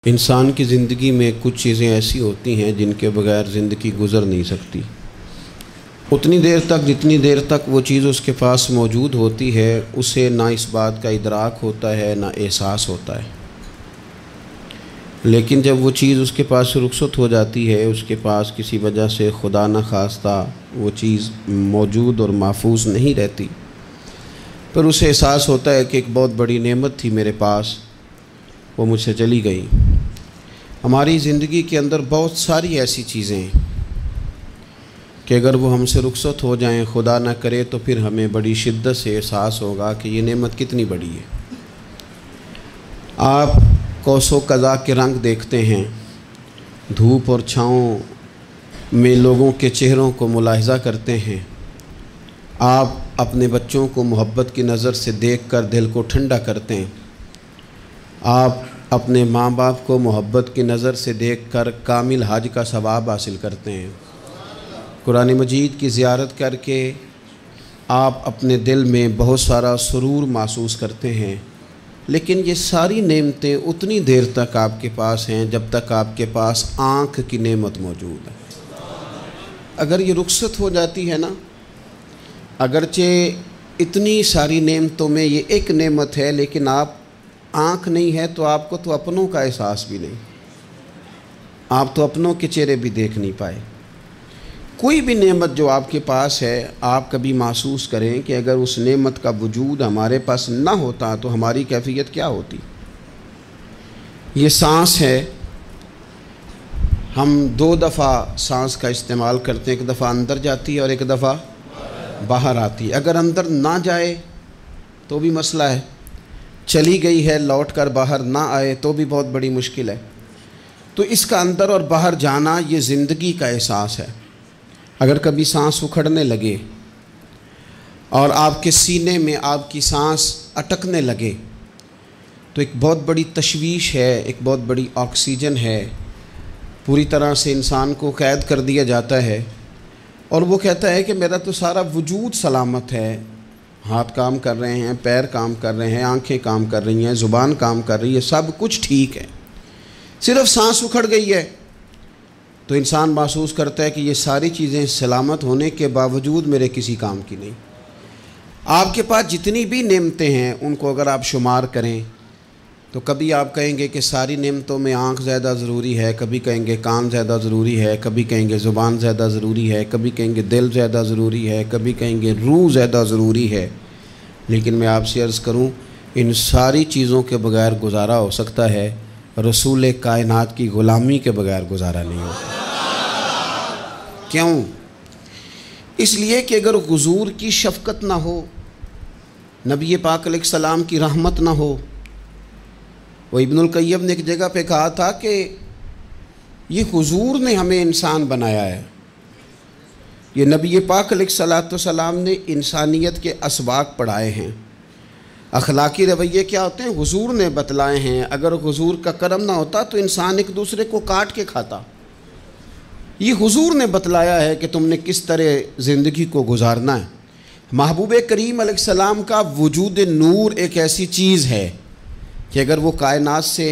انسان کی زندگی میں کچھ چیزیں ایسی ہوتی ہیں جن کے بغیر زندگی گزر نہیں سکتی۔ اتنی دیر تک جتنی دیر تک وہ چیز اس کے پاس موجود ہوتی ہے اسے نہ اس بات کا ادراک ہوتا ہے نہ احساس ہوتا ہے، لیکن جب وہ چیز اس کے پاس سے رخصت ہو جاتی ہے، اس کے پاس کسی وجہ سے خدا نہ خواستہ وہ چیز موجود اور محفوظ نہیں رہتی، پھر اسے احساس ہوتا ہے کہ ایک بہت بڑی نعمت تھی میرے پاس، وہ مجھ سے چلی گئی۔ ہماری زندگی کے اندر بہت ساری ایسی چیزیں ہیں کہ اگر وہ ہم سے رخصت ہو جائیں، خدا نہ کرے، تو پھر ہمیں بڑی شدت سے احساس ہوگا کہ یہ نعمت کتنی بڑی ہے۔ آپ قوس و قزح کے رنگ دیکھتے ہیں، دھوپ اور چھاؤں میں لوگوں کے چہروں کو ملاحظہ کرتے ہیں، آپ اپنے بچوں کو محبت کی نظر سے دیکھ کر دل کو ٹھنڈا کرتے ہیں، آپ اپنے ماں باپ کو محبت کی نظر سے دیکھ کر کامل حج کا ثواب حاصل کرتے ہیں، قرآن مجید کی زیارت کر کے آپ اپنے دل میں بہت سارا سرور محسوس کرتے ہیں، لیکن یہ ساری نعمتیں اتنی دیر تک آپ کے پاس ہیں جب تک آپ کے پاس آنکھ کی نعمت موجود ہے۔ اگر یہ رخصت ہو جاتی ہے نا، اگرچہ اتنی ساری نعمتوں میں یہ ایک نعمت ہے، لیکن آپ آنکھ نہیں ہے تو آپ کو تو اپنوں کا احساس بھی نہیں، آپ تو اپنوں کے چہرے بھی دیکھ نہیں پائے۔ کوئی بھی نعمت جو آپ کے پاس ہے، آپ کبھی محسوس کریں کہ اگر اس نعمت کا وجود ہمارے پاس نہ ہوتا تو ہماری کیفیت کیا ہوتی۔ یہ سانس ہے، ہم 2 دفعہ سانس کا استعمال کرتے ہیں، ایک دفعہ اندر جاتی ہے اور ایک دفعہ باہر آتی ہے۔ اگر اندر نہ جائے تو بھی مسئلہ ہے، چلی گئی ہے لوٹ کر باہر نہ آئے تو بھی بہت بڑی مشکل ہے۔ تو اس کا اندر اور باہر جانا یہ زندگی کا احساس ہے۔ اگر کبھی سانس اکھڑنے لگے اور آپ کے سینے میں آپ کی سانس اٹکنے لگے تو ایک بہت بڑی تشویش ہے، ایک بہت بڑی آکسیجن ہے، پوری طرح سے انسان کو قید کر دیا جاتا ہے، اور وہ کہتا ہے کہ میرا تو سارا وجود سلامت ہے، ہاتھ کام کر رہے ہیں، پیر کام کر رہے ہیں، آنکھیں کام کر رہی ہیں، زبان کام کر رہی ہے، سب کچھ ٹھیک ہے، صرف سانس اکھڑ گئی ہے تو انسان محسوس کرتا ہے کہ یہ ساری چیزیں سلامت ہونے کے باوجود میرے کسی کام کی نہیں۔ آپ کے پاس جتنی بھی نعمتیں ہیں ان کو اگر آپ شمار کریں تو کبھی آپ کہیں گے کہ ساری نعمتوں میں آنکھ زیادہ ضروری ہے، کبھی کہیں گے کان زیادہ ضروری ہے، کبھی کہیں گے زبان زیادہ ضروری ہے، کبھی کہیں گے دل زیادہ ضروری ہے، کبھی کہیں گے روح زیادہ ضروری ہے، لیکن میں آپ سے عرض کروں ان ساری چیزوں کے بغیر گزارا ہو سکتا ہے، رسول کائنات کی غلامی کے بغیر گزارا نہیں ہوتا۔ کیوں؟ اس لیے کہ اگر حضور کی شفقت نہ ہو، نبی پاک علیہ السلام کی رحمت نہ ہو، وہ ابن القیم نے ایک جگہ پہ کہا تھا کہ یہ حضور نے ہمیں انسان بنایا ہے، یہ نبی پاک علیہ السلام نے انسانیت کے اسباق پڑھائے ہیں، اخلاقی رویے کیا ہوتے ہیں حضور نے بتلائے ہیں، اگر حضور کا کرم نہ ہوتا تو انسان ایک دوسرے کو کاٹ کے کھاتا۔ یہ حضور نے بتلایا ہے کہ تم نے کس طرح زندگی کو گزارنا ہے۔ محبوب کریم علیہ السلام کا وجود نور ایک ایسی چیز ہے کہ اگر وہ کائنات سے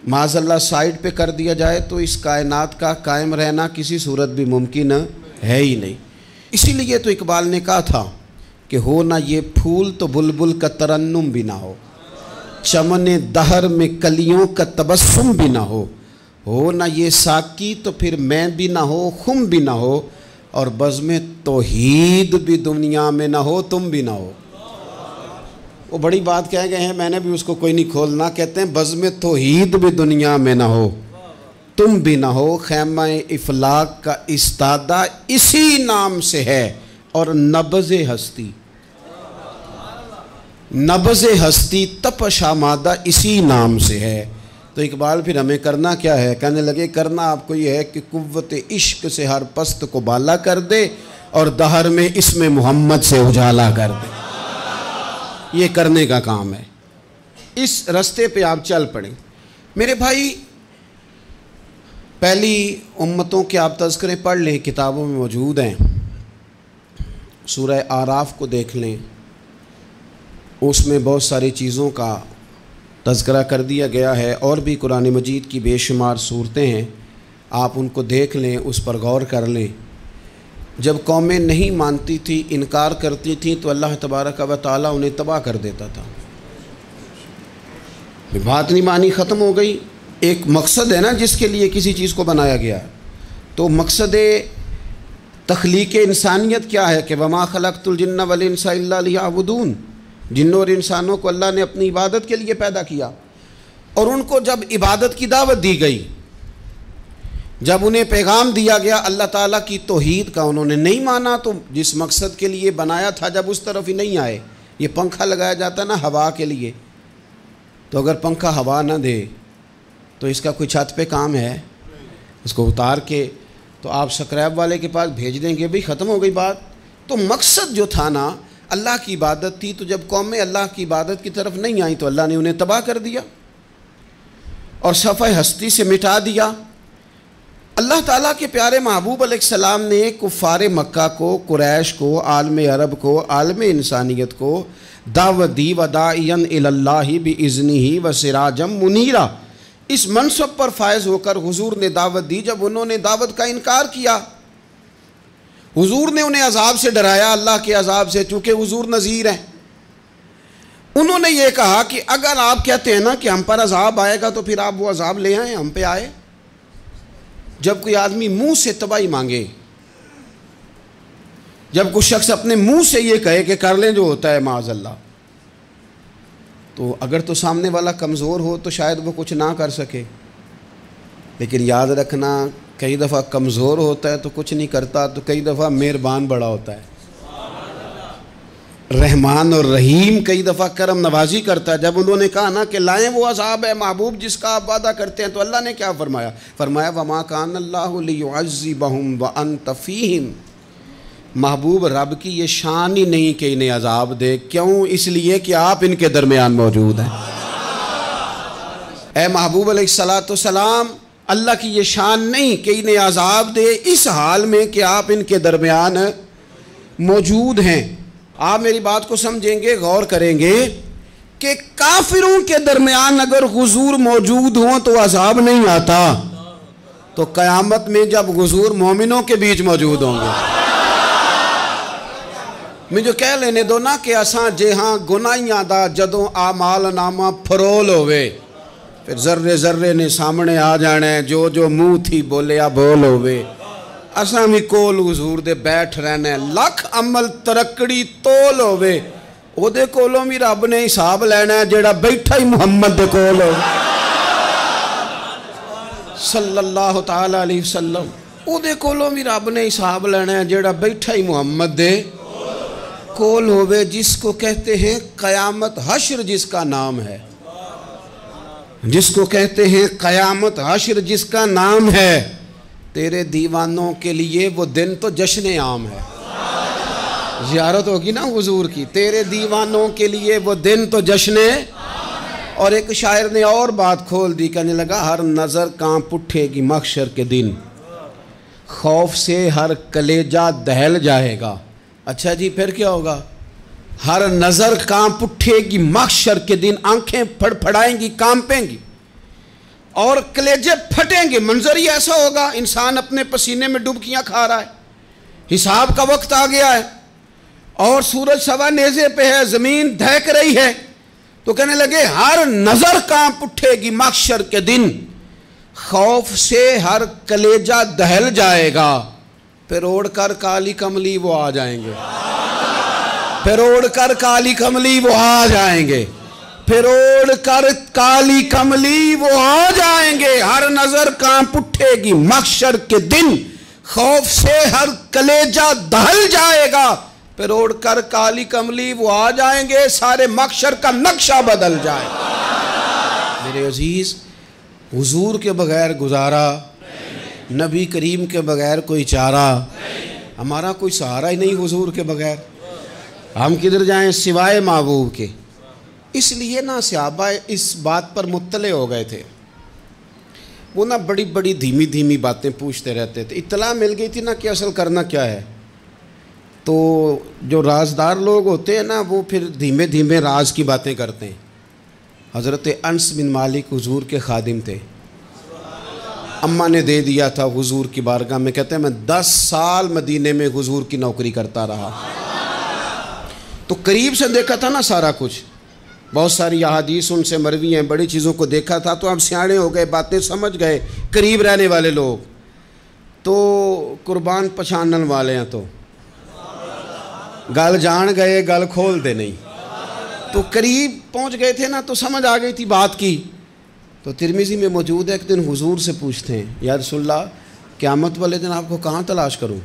معاذ اللہ سائیڈ پہ کر دیا جائے تو اس کائنات کا قائم رہنا کسی صورت بھی ممکن ہے ہی نہیں۔ اسی لیے تو اقبال نے کہا تھا کہ ہو نہ یہ پھول تو بلبل کا ترنم بھی نہ ہو، چمن دہر میں کلیوں کا تبسم بھی نہ ہو نہ یہ ساقی تو پھر میں بھی نہ ہو، خم بھی نہ ہو، اور بزم توحید بھی دنیا میں نہ ہو، تم بھی نہ ہو۔ وہ بڑی بات کہہ گئے ہیں، میں نے بھی اس کو کوئی نہیں کھولنا، کہتے ہیں بزم توحید بھی دنیا میں نہ ہو، تم بھی نہ ہو، خیمہ افلاق کا استادہ اسی نام سے ہے، اور نبض ہستی تپش آمادہ اسی نام سے ہے۔ تو اقبال پھر ہمیں کرنا کیا ہے؟ کہنے لگے کرنا آپ کو یہ ہے کہ قوت عشق سے ہر پست کو بالا کر دے اور دہر میں اسم محمد سے اجالا کر دے، یہ کرنے کا کام ہے۔ اس رستے پہ آپ چل پڑیں میرے بھائی۔ پہلی امتوں کے آپ تذکرے پڑھ لیں، کتابوں میں موجود ہیں، سورہ اعراف کو دیکھ لیں، اس میں بہت ساری چیزوں کا تذکرہ کر دیا گیا ہے، اور بھی قرآن مجید کی بے شمار صورتیں ہیں، آپ ان کو دیکھ لیں، اس پر غور کر لیں۔ جب قومیں نہیں مانتی تھی، انکار کرتی تھیں، تو اللہ تبارک و تعالیٰ انہیں تباہ کر دیتا تھا۔ بات نہیں مانی، ختم ہو گئی۔ ایک مقصد ہے نا جس کے لیے کسی چیز کو بنایا گیا ہے، تو مقصد تخلیق انسانیت کیا ہے کہ وما خلقت الجن والانس الا لیعبدون، جنوں اور انسانوں کو اللہ نے اپنی عبادت کے لیے پیدا کیا، اور ان کو جب عبادت کی دعوت دی گئی، جب انہیں پیغام دیا گیا اللہ تعالیٰ کی توحید کا، انہوں نے نہیں مانا، تو جس مقصد کے لیے بنایا تھا جب اس طرف ہی نہیں آئے۔ یہ پنکھا لگایا جاتا نا ہوا کے لیے، تو اگر پنکھا ہوا نہ دے تو اس کا کوئی چھت پہ کام ہے؟ اس کو اتار کے تو آپ سکریب والے کے پاس بھیج دیں گے، بھئی ختم ہو گئی بات۔ تو مقصد جو تھا نا اللہ کی عبادت تھی، تو جب قومیں اللہ کی عبادت کی طرف نہیں آئیں تو اللہ نے انہیں تباہ کر دیا اور صفحہ ہستی سے مٹا دیا۔ اللہ تعالیٰ کے پیارے محبوب علیہ السلام نے کفار مکہ کو، قریش کو، عالم عرب کو، عالم انسانیت کو دعوت دی، وداعیاً الی اللہ باذنہ وسراجا منیرا۔ اس منصب پر فائز ہو کر حضور نے دعوت دی۔ جب انہوں نے دعوت کا انکار کیا، حضور نے انہیں عذاب سے ڈرایا، اللہ کے عذاب سے، چونکہ حضور نذیر ہیں۔ انہوں نے یہ کہا کہ اگر آپ کہتے ہیں نا کہ ہم پر عذاب آئے گا تو پھر آپ وہ عذاب لے آئیں، ہم پہ آئے۔ جب کوئی آدمی منہ سے تباہی مانگے، جب کوئی شخص اپنے منہ سے یہ کہے کہ کر لیں جو ہوتا ہے معاذ اللہ، تو اگر تو سامنے والا کمزور ہو تو شاید وہ کچھ نہ کر سکے، لیکن یاد رکھنا کئی دفعہ کمزور ہوتا ہے تو کچھ نہیں کرتا، تو کئی دفعہ مہربان بڑا ہوتا ہے، رحمان اور رحیم کئی دفعہ کرم نوازی کرتا ہے۔ جب انہوں نے کہا نا کہ لائیں وہ عذاب ہے محبوب جس کا آپ وعدہ کرتے ہیں، تو اللہ نے کیا فرمایا؟ فرمایا وما کان اللہ لیعذبہم وانت فیہم۔ محبوب رب کی یہ شان ہی نہیں کہ انہیں عذاب دے، کیوں؟ اس لیے کہ آپ ان کے درمیان موجود ہیں۔ اے محبوب علیہ الصلاۃ والسلام، اللہ کی یہ شان نہیں کہ انہیں عذاب دے اس حال میں کہ آپ ان کے درمیان موجود ہیں۔ آپ میری بات کو سمجھیں گے، غور کریں گے کہ کافروں کے درمیان اگر حضور موجود ہوں تو عذاب نہیں آتا، تو قیامت میں جب حضور مومنوں کے بیچ موجود ہوں گے، مجھے کہہ لینے دو نا کہ اساں جہاں گناہیاں دا جدوں اعمال نامہ پھرول ہوئے، پھر ذرے ذرے نے سامنے آ جانا ہے، جو جو منہ تھی بولیا بول ہوئے، اساں بھی کول حضور دے بیٹھ رہنا ہے، لکھ عمل ترکڑی تول ہوئے، او دے کولوں بھی رب نے حساب لینا ہے جیڑا بیٹھا ہی محمد دے کول ہو صلی اللہ تعالی علیہ وسلم، او دے کولوں بھی رب نے حساب لینا ہے جیڑا بیٹھا ہی محمد دے کول ہوئے، جس کو کہتے ہیں قیامت حشر، جس کا نام ہے، جس کو کہتے ہیں قیامت حشر، جس کا نام ہے۔ تیرے دیوانوں کے لیے وہ دن تو جشن عام ہے، زیارت ہوگی نا حضور کی، تیرے دیوانوں کے لیے وہ دن تو جشن۔ اور ایک شاعر نے اور بات کھول دی، کہنے لگا ہر نظر کانپ اٹھے گی محشر کے دن، خوف سے ہر کلیجہ دہل جائے گا۔ اچھا جی پھر کیا ہوگا؟ ہر نظر کانپ اٹھے گی محشر کے دن، آنکھیں پھڑ پھڑائیں گی، کانپیں گی اور کلیجے پھٹیں گے۔ منظر ہی ایسا ہوگا، انسان اپنے پسینے میں ڈبکیاں کھا رہا ہے، حساب کا وقت آ گیا ہے اور سورج سوا نیزے پہ ہے، زمین دہک رہی ہے، تو کہنے لگے ہر نظر کانپ اٹھے گی محشر کے دن، خوف سے ہر کلیجہ دہل جائے گا، پھر اوڑھ کر کالی کملی وہ آ جائیں گے، پھر اوڑھ کر کالی کملی وہ آ جائیں گے، پھر اوڑھ کر کالی کملی وہ آ جائیں گے، ہر نظر کانپ اٹھے گی محشر کے دن، خوف سے ہر کلیجہ دہل جائے گا، پھر اوڑھ کر کالی کملی وہ آ جائیں گے، سارے محشر کا نقشہ بدل جائے گا۔ میرے عزیز، حضور کے بغیر گزارا، نبی کریم کے بغیر کوئی چارہ، ہمارا کوئی سہارا ہی نہیں حضور کے بغیر، ہم کدھر جائیں سوائے محبوب کے۔ اس لیے نا صحابہ اس بات پر مطلع ہو گئے تھے، وہ نا بڑی بڑی دھیمی دھیمی باتیں پوچھتے رہتے تھے، اطلاع مل گئی تھی نا کہ اصل کرنا کیا ہے، تو جو رازدار لوگ ہوتے ہیں نا وہ پھر دھیمے دھیمے راز کی باتیں کرتے ہیں، حضرت انس بن مالک حضور کے خادم تھے، اماں نے دے دیا تھا حضور کی بارگاہ میں، کہتے ہیں میں 10 سال مدینے میں حضور کی نوکری کرتا رہا، تو قریب سے دیکھا تھا نا سارا کچھ، بہت ساری احادیث ان سے مروی ہیں، بڑی چیزوں کو دیکھا تھا، تو ہم سیانے ہو گئے، باتیں سمجھ گئے، قریب رہنے والے لوگ تو قربان پچھانن والے ہیں، تو گل جان گئے گل کھول دے نہیں، تو قریب پہنچ گئے تھے نا، تو سمجھ آ گئی تھی بات کی۔ تو ترمذی میں موجود ہے، ایک دن حضور سے پوچھتے ہیں یا رسول اللہ قیامت والے دن آپ کو کہاں تلاش کروں؟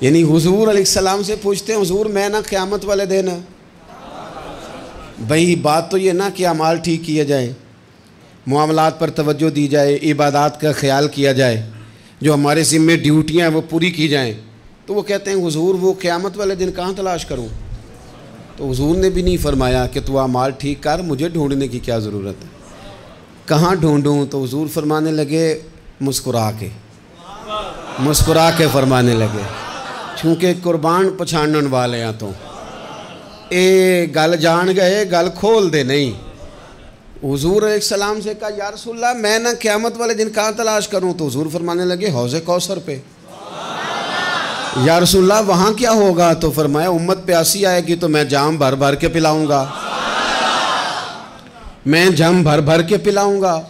یعنی حضور علیہ السلام سے پوچھتے ہیں حضور میں نا قیامت والے دن، بھئی بات تو یہ نا کہ اعمال ٹھیک کیے جائیں، معاملات پر توجہ دی جائے، عبادات کا خیال کیا جائے، جو ہمارے ذمہ ڈیوٹیاں ہیں وہ پوری کی جائیں، تو وہ کہتے ہیں حضور وہ قیامت والے دن کہاں تلاش کروں؟ تو حضور نے بھی نہیں فرمایا کہ تو اعمال ٹھیک کر، مجھے ڈھونڈنے کی کیا ضرورت ہے، کہاں ڈھونڈوں؟ تو حضور فرمانے لگے مسکرا کے فرمانے لگے، چونکہ قربان پچھانن والے ہیں، تو اے گل جان گئے گل کھول دے نہیں۔ حضور علیہ السلام سے کہا یا رسول اللہ میں نہ قیامت والے دن کہاں تلاش کروں؟ تو حضور فرمانے لگے حوض کوثر پہ۔ یا رسول اللہ وہاں کیا ہوگا؟ تو فرمایا امت پیاسی آئے گی تو میں جام بھر بھر کے پلاؤں گا، میں جام بھر بھر کے پلاؤں گا،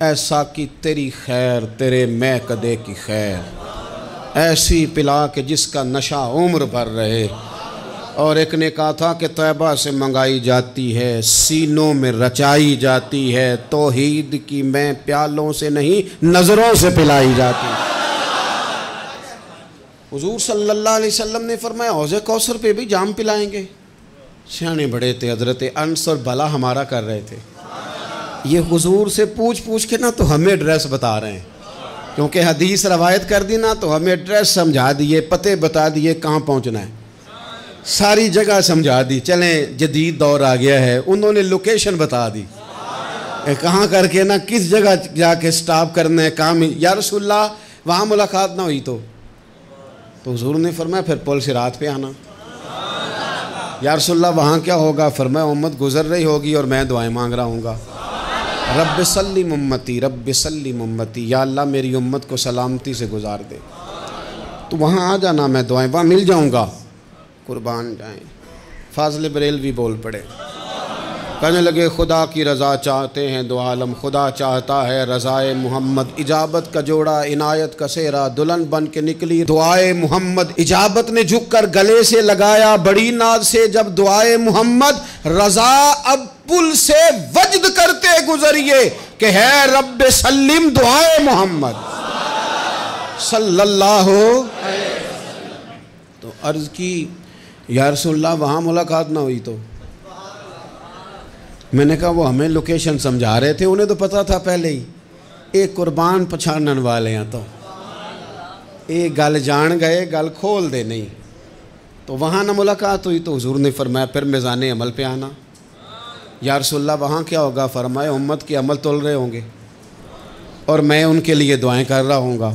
ایسا کہ تیری خیر تیرے میں کدے کی خیر، ایسی پلا کہ جس کا نشہ عمر بھر رہے۔ اور ایک نے کہا تھا کہ طیبہ سے منگائی جاتی ہے، سینوں میں رچائی جاتی ہے، توحید کی میں پیالوں سے نہیں نظروں سے پلائی جاتی ہے۔ حضور صلی اللہ علیہ وسلم نے فرمایا حوض کوثر پہ بھی جام پلائیں گے؟ سیانے بڑے تھے حضرت انس، اور بھلا ہمارا کر رہے تھے۔ یہ حضور سے پوچھ کے نا تو ہمیں ایڈریس بتا رہے ہیں، کیونکہ حدیث روایت کر دی نا تو ہمیں ایڈریس سمجھا دیے، پتے بتا دیے کہاں پہنچنا ہے، ساری جگہ سمجھا دی۔ چلیں جدید دور آ گیا ہے، انہوں نے لوکیشن بتا دی کہاں کر کے نا کس جگہ جا کے سٹاپ کرنا ہے کام۔ یا رسول اللہ وہاں ملاقات نہ ہوئی تو حضور نے فرمایا پھر پل صراط پہ آنا۔ یا رسول اللہ وہاں کیا ہوگا؟ فرمایا امت گزر رہی ہوگی اور میں دعائیں مانگ رہا ہوں گا، رب سلم امتی رب سلم امتی، یا اللہ میری امت کو سلامتی سے گزار دے۔ تو وہاں آ جانا، میں دعائیں وہاں مل جاؤں گا، قربان جائیں۔ فاضل بریلوی بول پڑے، کہنے لگے خدا کی رضا چاہتے ہیں دو عالم، خدا چاہتا ہے رضائے محمد، اجابت کا جوڑا عنایت کا سہرا، دلہن بن کے نکلی دعائے محمد، اجابت نے جھک کر گلے سے لگایا بڑی ناز سے جب دعائے محمد، رضا اب پل سے وجد کرتے گزریے کہ ہے رب سلم دعائے محمد صلی اللہ تو عرض کی یا رسول اللہ وہاں ملاقات نہ ہوئی تو؟ میں نے کہا وہ ہمیں لوکیشن سمجھا رہے تھے، انہیں تو پتا تھا پہلے ہی، ایک قربان پچھانن والے ہیں، تو ایک گل جان گئے گل کھول دے نہیں، تو وہاں نہ ملاقات ہوئی تو حضور نے فرمایا پھر میزان عمل پہ آنا۔ یا رسول اللہ وہاں کیا ہوگا؟ فرمایا امت کے عمل تول رہے ہوں گے اور میں ان کے لیے دعائیں کر رہا ہوں گا۔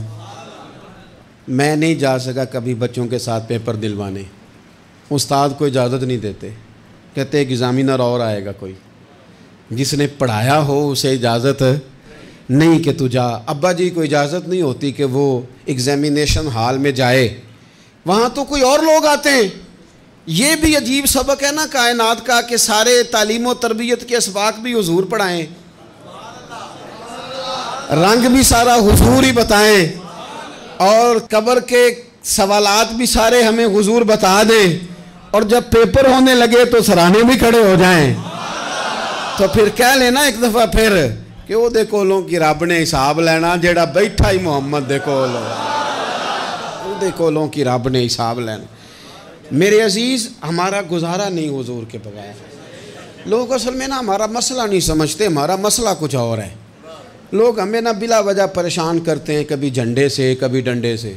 میں نہیں جا سکا کبھی بچوں کے ساتھ پیپر دلوانے، استاد کو اجازت نہیں دیتے، کہتے ایگزامینر اور آئے گا کوئی، جس نے پڑھایا ہو اسے اجازت نہیں کہ تو جا۔ ابا جی کو اجازت نہیں ہوتی کہ وہ ایگزامینیشن ہال میں جائے، وہاں تو کوئی اور لوگ آتے ہیں۔ یہ بھی عجیب سبق ہے نا کائنات کا کہ سارے تعلیم و تربیت کے اسباق بھی حضور پڑھائیں، رنگ بھی سارا حضور ہی بتائیں، اور قبر کے سوالات بھی سارے ہمیں حضور بتا دیں، اور جب پیپر ہونے لگے تو سرانے بھی کھڑے ہو جائیں، تو پھر کہہ لینا ایک دفعہ پھر کہ وہ دے کولوں کی رب نے حساب لینا، جیڑا بیٹھا ہی محمد دے کولوں، وہ دے کولوں کی رب نے حساب لینا۔ میرے عزیز ہمارا گزارا نہیں حضور کے بغیر۔ لوگ اصل میں نا ہمارا مسئلہ نہیں سمجھتے، ہمارا مسئلہ کچھ اور ہے۔ لوگ ہمیں نا بلا وجہ پریشان کرتے ہیں، کبھی جھنڈے سے، کبھی ڈنڈے سے،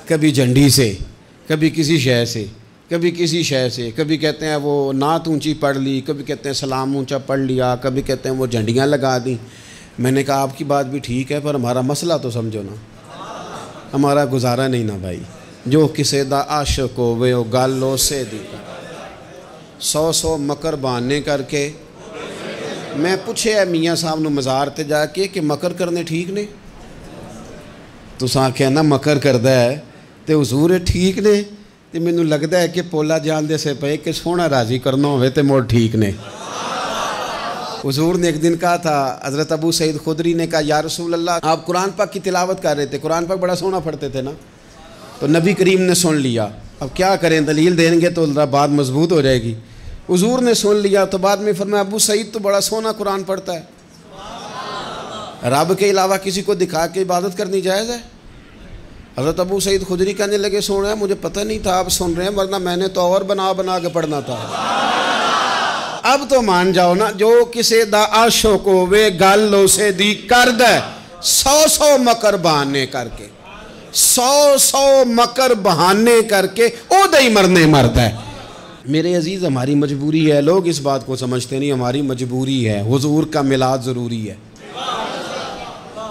کبھی جھنڈی سے، کبھی کسی شے سے، کبھی کسی شے سے، کبھی کہتے ہیں وہ نعت اونچی پڑھ لی، کبھی کہتے ہیں سلام اونچا پڑھ لیا، کبھی کہتے ہیں وہ جھنڈیاں لگا دیں۔ میں نے کہا آپ کی بات بھی ٹھیک ہے پر ہمارا مسئلہ تو سمجھو نا، ہمارا گزارا نہیں نا بھائی۔ جو کسے دا عاشق ہووے او گل اسے دی، 100 مکر بہانے کر کے میں پوچھے میاں صاحب نو مزار تے جا کے کہ مکر کرنے ٹھیک نے؟ تساں آکھیا نا مکر کردا ہے تے حضور ٹھیک نے؟ تے مینوں لگدا ہے کہ پولا جان دے سے پے کہ سونا راضی کرنا ہوئے تے موڑ ٹھیک نے۔ حضور نے ایک دن کہا تھا، حضرت ابو سعید خدری نے کہا یا رسول اللہ آپ قرآن پاک کی تلاوت کر رہے تھے، قرآن پاک بڑا سونا پڑھتے تھے نا؟ تو نبی کریم نے سن لیا، اب کیا کریں دلیل دیں گے تو بات مضبوط ہو جائے گی۔ حضور نے سن لیا تو بعد میں فرمایا ابو سعید تو بڑا سونا قرآن پڑھتا ہے، رب کے علاوہ کسی کو دکھا کے عبادت کرنی جائز ہے؟ حضرت ابو سعید خدری کہنے لگے سن رہے ہیں، مجھے پتہ نہیں تھا آپ سن رہے ہیں، ورنہ میں نے تو اور بنا کے پڑھنا تھا۔ اب تو مان جاؤ نا، جو کسے دا عاشق ہوئے گل اسے دی کرد ہے 100 مکر بہانے کر کے، 100 مکر بہانے کر کے او دہی مرنے مرد ہے۔ میرے عزیز ہماری مجبوری ہے، لوگ اس بات کو سمجھتے نہیں، ہماری مجبوری ہے، حضور کا میلاد ضروری ہے،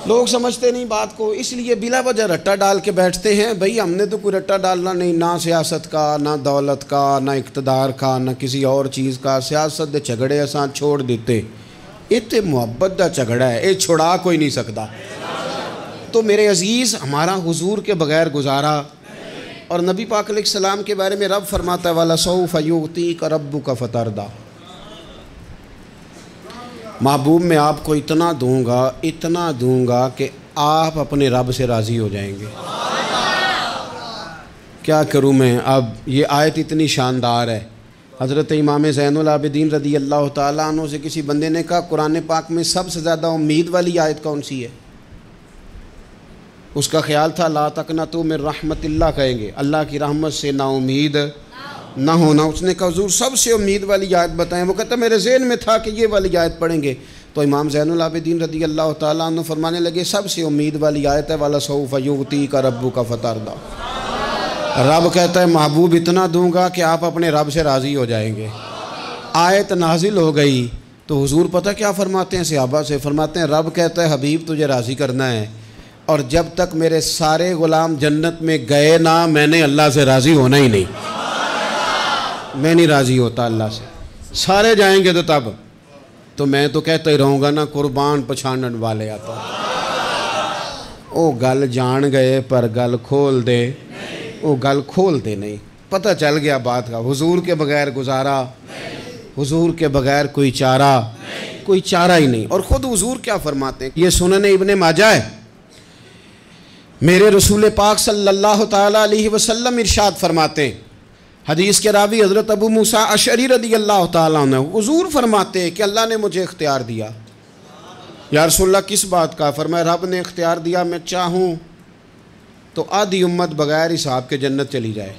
لوگ سمجھتے نہیں بات کو، اس لیے بلا وجہ رٹا ڈال کے بیٹھتے ہیں۔ بھئی ہم نے تو کوئی رٹا ڈالنا نہیں، نہ سیاست کا، نہ دولت کا، نہ اقتدار کا، نہ کسی اور چیز کا۔ سیاست دے جھگڑے اساں چھوڑ دیتے، تے محبت دا جھگڑا ہے، یہ چھڑا کوئی نہیں سکتا۔ تو میرے عزیز ہمارا حضور کے بغیر گزارا، اور نبی پاک علیہ السلام کے بارے میں رب فرماتا ہے وَلَسَوْفَ يُعْطِيكَ رَبُّكَ فَتَرْضَىٰ، محبوب میں آپ کو اتنا دوں گا کہ آپ اپنے رب سے راضی ہو جائیں گے۔ کیا کروں میں؟ اب یہ آیت اتنی شاندار ہے۔ حضرت امام زین العابدین رضی اللہ تعالیٰ عنہ سے کسی بندے نے کہا قرآن پاک میں سب سے زیادہ امید والی آیت کون سی ہے؟ اس کا خیال تھا لا تقنطوا من رحمت اللہ کہیں گے، اللہ کی رحمت سے نا امید نہ ہونا۔ اس نے کہا حضور سب سے امید والی آیت بتائیں، وہ کہتا میرے ذہن میں تھا کہ یہ والی آیت پڑھیں گے۔ تو امام زین العابدین رضی اللہ تعالیٰ عنہ فرمانے لگے سب سے امید والی آیت ہے وَلَسَوْفَ يُعْطِيكَ رَبُّكَ فَتَرْضَىٰ، رب کہتا ہے محبوب اتنا دوں گا کہ آپ اپنے رب سے راضی ہو جائیں گے۔ آیت نازل ہو گئی تو حضور پتہ کیا فرماتے ہیں صحابہ سے؟ فرماتے ہیں رب کہتا ہے حبیب تجھے راضی کرنا ہے، اور جب تک میرے سارے غلام جنت میں گئے نہ میں نے اللہ سے راضی ہونا ہی نہیں، میں نہیں راضی ہوتا اللہ سے۔ سارے جائیں گے تو میں تو کہتا ہی رہوں گا نا قربان پچھانن والے آتا، او گل جان گئے پر گل کھول دے، او گل کھول دے نہیں، پتہ چل گیا بات کا۔ حضور کے بغیر گزارا، حضور کے بغیر کوئی چارہ ہی نہیں۔ اور خود حضور کیا فرماتے ہیں؟ یہ سنن ابن ماجہ ہے، میرے رسول پاک صلی اللہ تعالیٰ علیہ وسلم ارشاد فرماتے ہیں، حدیث کے راوی حضرت ابو موسیٰ اشعری رضی اللہ تعالیٰ عنہ، حضور فرماتے ہیں کہ اللہ نے مجھے اختیار دیا۔ یا رسول اللہ کس بات کا؟ فرمایا رب نے اختیار دیا میں چاہوں تو آدھی امت بغیر حساب کے جنت چلی جائے،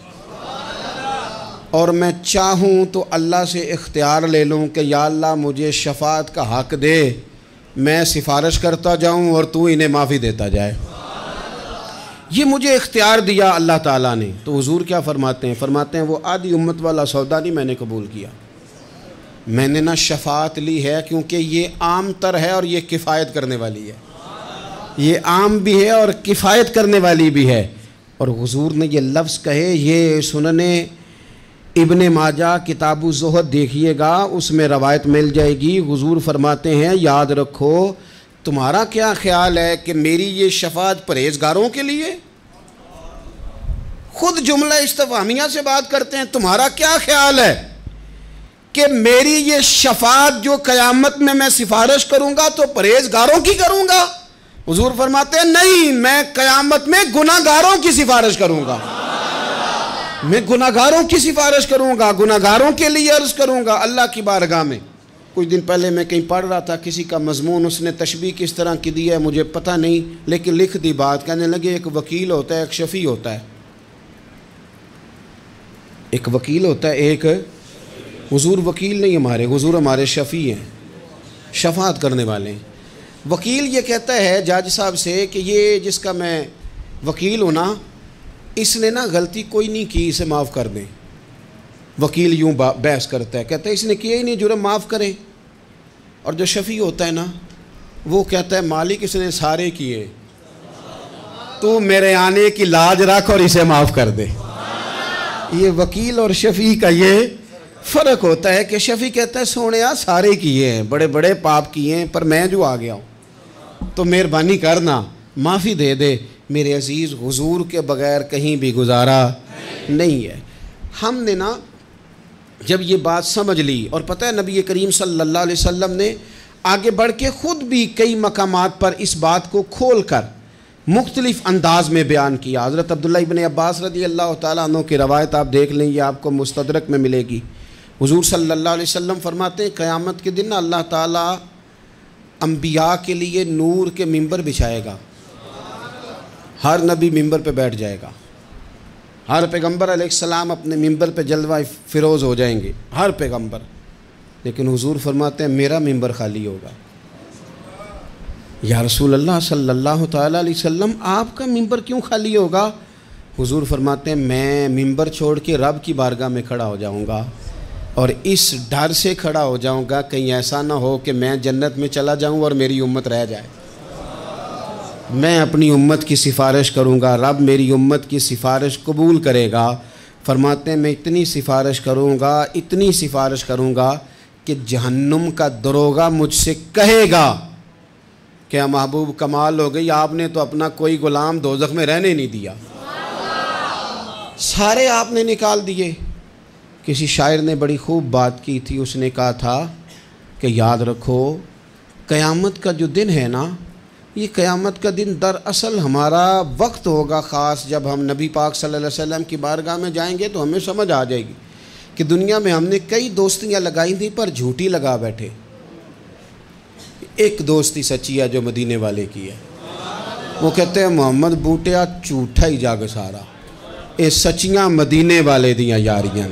اور میں چاہوں تو اللہ سے اختیار لے لوں کہ یا اللہ مجھے شفاعت کا حق دے، میں سفارش کرتا جاؤں اور تو انہیں معافی دیتا جائے۔ یہ مجھے اختیار دیا اللہ تعالیٰ نے۔ تو حضور کیا فرماتے ہیں؟ فرماتے ہیں وہ آدھی امت والا سودا نہیں میں نے قبول کیا، میں نے نہ شفاعت لی ہے، کیونکہ یہ عام تر ہے اور یہ کفایت کرنے والی ہے، یہ عام بھی ہے اور کفایت کرنے والی بھی ہے۔ اور حضور نے یہ لفظ کہے، یہ سنن ابن ماجہ کتاب الزہد دیکھیے گا، اس میں روایت مل جائے گی۔ حضور فرماتے ہیں یاد رکھو تمہارا کیا خیال ہے کہ میری یہ شفاعت پرہیزگاروں کے لیے؟ خود جملہ استفہامیہ سے بات کرتے ہیں، تمہارا کیا خیال ہے کہ میری یہ شفاعت جو قیامت میں سفارش کروں گا تو پرہیزگاروں کی کروں گا؟ حضور فرماتے ہیں نہیں، میں قیامت میں گناہگاروں کی سفارش کروں گا، میں گناہگاروں کی سفارش کروں گا، گناہگاروں کے لیے عرض کروں گا اللہ کی بارگاہ میں۔ کچھ دن پہلے میں کہیں پڑھ رہا تھا کسی کا مضمون، اس نے تشبیہ کس طرح کی دی ہے مجھے پتہ نہیں، لیکن لکھ دی بات، کہنے لگے ایک وکیل ہوتا ہے ایک شفیع ہوتا ہے، ایک وکیل ہوتا ہے ایک، حضور وکیل نہیں ہمارے، حضور ہمارے شفیع ہیں، شفاعت کرنے والے ہیں۔ وکیل یہ کہتا ہے جج صاحب سے کہ یہ جس کا میں وکیل ہوں نا اس نے نا غلطی کوئی نہیں کی، اسے معاف کر دیں۔ وکیل یوں بحث کرتا ہے، کہتا ہے اس نے کیا ہی نہیں، جرم معاف کریں۔ اور جو شفیع ہوتا ہے نا وہ کہتا ہے مالک اس نے سارے کیے، تو میرے آنے کی لاج رکھ اور اسے معاف کر دے۔ یہ وکیل اور شفیع کا یہ فرق ہوتا ہے کہ شفیع کہتا ہے سونیا سارے کیے ہیں، بڑے بڑے پاپ کیے ہیں، پر میں جو آ گیا ہوں تو مہربانی کرنا معافی دے دے۔ میرے عزیز، حضور کے بغیر کہیں بھی گزارا نہیں ہے۔ ہم نے نا جب یہ بات سمجھ لی، اور پتہ ہے نبی کریم صلی اللہ علیہ وسلم نے آگے بڑھ کے خود بھی کئی مقامات پر اس بات کو کھول کر مختلف انداز میں بیان کیا۔ حضرت عبداللہ ابن عباس رضی اللہ تعالیٰ عنہ کی روایت آپ دیکھ لیں، یہ آپ کو مستدرک میں ملے گی۔ حضور صلی اللہ علیہ وسلم فرماتے ہیں قیامت کے دن اللہ تعالیٰ انبیاء کے لیے نور کے ممبر بچھائے گا، ہر نبی ممبر پہ بیٹھ جائے گا، ہر پیغمبر علیہ السلام اپنے ممبر پہ جلوہ فروز ہو جائیں گے، ہر پیغمبر۔ لیکن حضور فرماتے ہیں میرا ممبر خالی ہوگا۔ یا رسول اللہ صلی اللہ تعالیٰ علیہ وسلم آپ کا ممبر کیوں خالی ہوگا؟ حضور فرماتے ہیں میں ممبر چھوڑ کے رب کی بارگاہ میں کھڑا ہو جاؤں گا، اور اس ڈر سے کھڑا ہو جاؤں گا کہیں ایسا نہ ہو کہ میں جنت میں چلا جاؤں اور میری امت رہ جائے۔ میں اپنی امت کی سفارش کروں گا، رب میری امت کی سفارش قبول کرے گا۔ فرماتے ہیں میں اتنی سفارش کروں گا، اتنی سفارش کروں گا کہ جہنم کا دروغہ مجھ سے کہے گا کہ محبوب کمال ہو گئی، آپ نے تو اپنا کوئی غلام دوزخ میں رہنے نہیں دیا، سارے آپ نے نکال دیے۔ کسی شاعر نے بڑی خوب بات کی تھی، اس نے کہا تھا کہ یاد رکھو قیامت کا جو دن ہے نا، یہ قیامت کا دن دراصل ہمارا وقت ہوگا خاص، جب ہم نبی پاک صلی اللہ علیہ وسلم کی بارگاہ میں جائیں گے تو ہمیں سمجھ آ جائے گی کہ دنیا میں ہم نے کئی دوستیاں لگائی تھیں پر جھوٹی لگا بیٹھے، ایک دوستی سچی ہے جو مدینے والے کی ہے۔ وہ کہتے ہیں محمد بوٹیا جھوٹا ہی جاگ سارا، اے سچیاں مدینے والے دیاں یاریاں،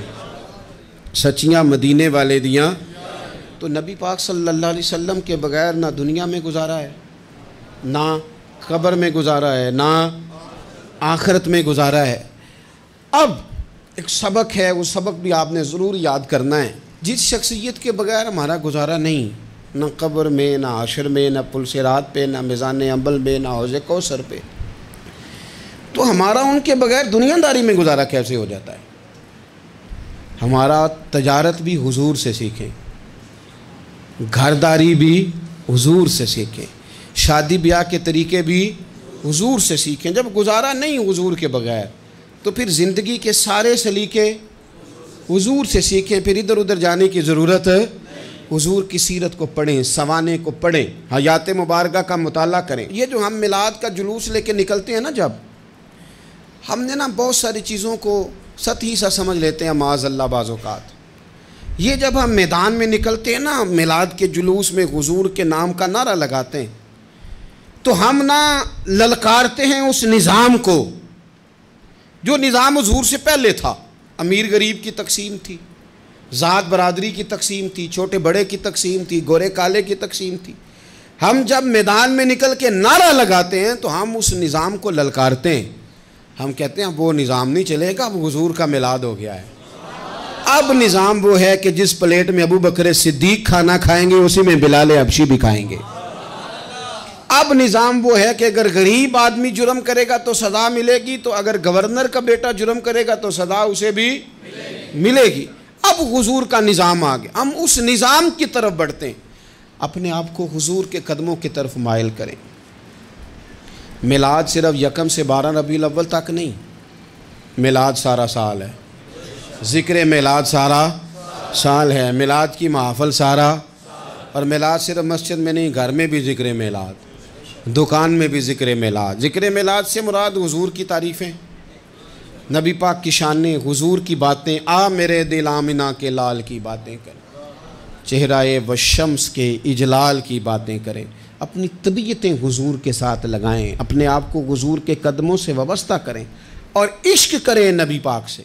سچیاں مدینے والے دیاں۔ تو نبی پاک صلی اللہ علیہ وسلم کے بغیر نہ دنیا میں گزارا ہے، نہ قبر میں گزارا ہے، نہ آخرت میں گزارا ہے۔ اب ایک سبق ہے، وہ سبق بھی آپ نے ضرور یاد کرنا ہے۔ جس شخصیت کے بغیر ہمارا گزارا نہیں، نہ قبر میں، نہ حشر میں، نہ پل صراط پہ، نہ میزان انبل میں، نہ حوض کوثر پہ، تو ہمارا ان کے بغیر دنیا داری میں گزارا کیسے ہو جاتا ہے؟ ہمارا تجارت بھی حضور سے سیکھیں، گھرداری بھی حضور سے سیکھیں، شادی بیاہ کے طریقے بھی حضور سے سیکھیں۔ جب گزارا نہیں حضور کے بغیر تو پھر زندگی کے سارے سلیقے حضور سے سیکھیں، پھر ادھر ادھر جانے کی ضرورت ہے۔ حضور کی سیرت کو پڑھیں، سوانے کو پڑھیں، حیات مبارکہ کا مطالعہ کریں۔ یہ جو ہم میلاد کا جلوس لے کے نکلتے ہیں نا، جب ہم نے نا بہت ساری چیزوں کو سطحی سا سمجھ لیتے ہیں معاذ اللہ بعض اوقات۔ یہ جب ہم میدان میں نکلتے ہیں نا، میلاد کے جلوس میں حضور کے نام کا نعرہ لگاتے ہیں، تو ہم نہ للکارتے ہیں اس نظام کو جو نظام حضور سے پہلے تھا۔ امیر غریب کی تقسیم تھی، ذات برادری کی تقسیم تھی، چھوٹے بڑے کی تقسیم تھی، گورے کالے کی تقسیم تھی۔ ہم جب میدان میں نکل کے نعرہ لگاتے ہیں تو ہم اس نظام کو للکارتے ہیں، ہم کہتے ہیں وہ نظام نہیں چلے گا، اب حضور کا میلاد ہو گیا ہے۔ اب نظام وہ ہے کہ جس پلیٹ میں ابو بکر صدیق کھانا کھائیں گے اسی میں بلال حبشی بھی کھائیں گے۔ اب نظام وہ ہے کہ اگر غریب آدمی جرم کرے گا تو سزا ملے گی، تو اگر گورنر کا بیٹا جرم کرے گا تو سزا اسے بھی ملے گی۔ اب حضور کا نظام آ گیا، ہم اس نظام کی طرف بڑھتے ہیں۔ اپنے آپ کو حضور کے قدموں کی طرف مائل کریں۔ میلاد صرف 1 سے 12 ربیع الاول تک نہیں، میلاد سارا سال ہے، ذکر میلاد سارا سال ہے، میلاد کی محافل سارا، اور میلاد صرف مسجد میں نہیں، گھر میں بھی ذکر میلاد، دکان میں بھی ذکر میلاد۔ ذکر میلاد سے مراد حضور کی تعریفیں، نبی پاک کی شانیں، حضور کی باتیں، آ میرے دل آمنہ کے لال کی باتیں کریں، چہرہ والشمس کے اجلال کی باتیں کریں، اپنی طبیعتیں حضور کے ساتھ لگائیں، اپنے آپ کو حضور کے قدموں سے وابستہ کریں اور عشق کریں نبی پاک سے۔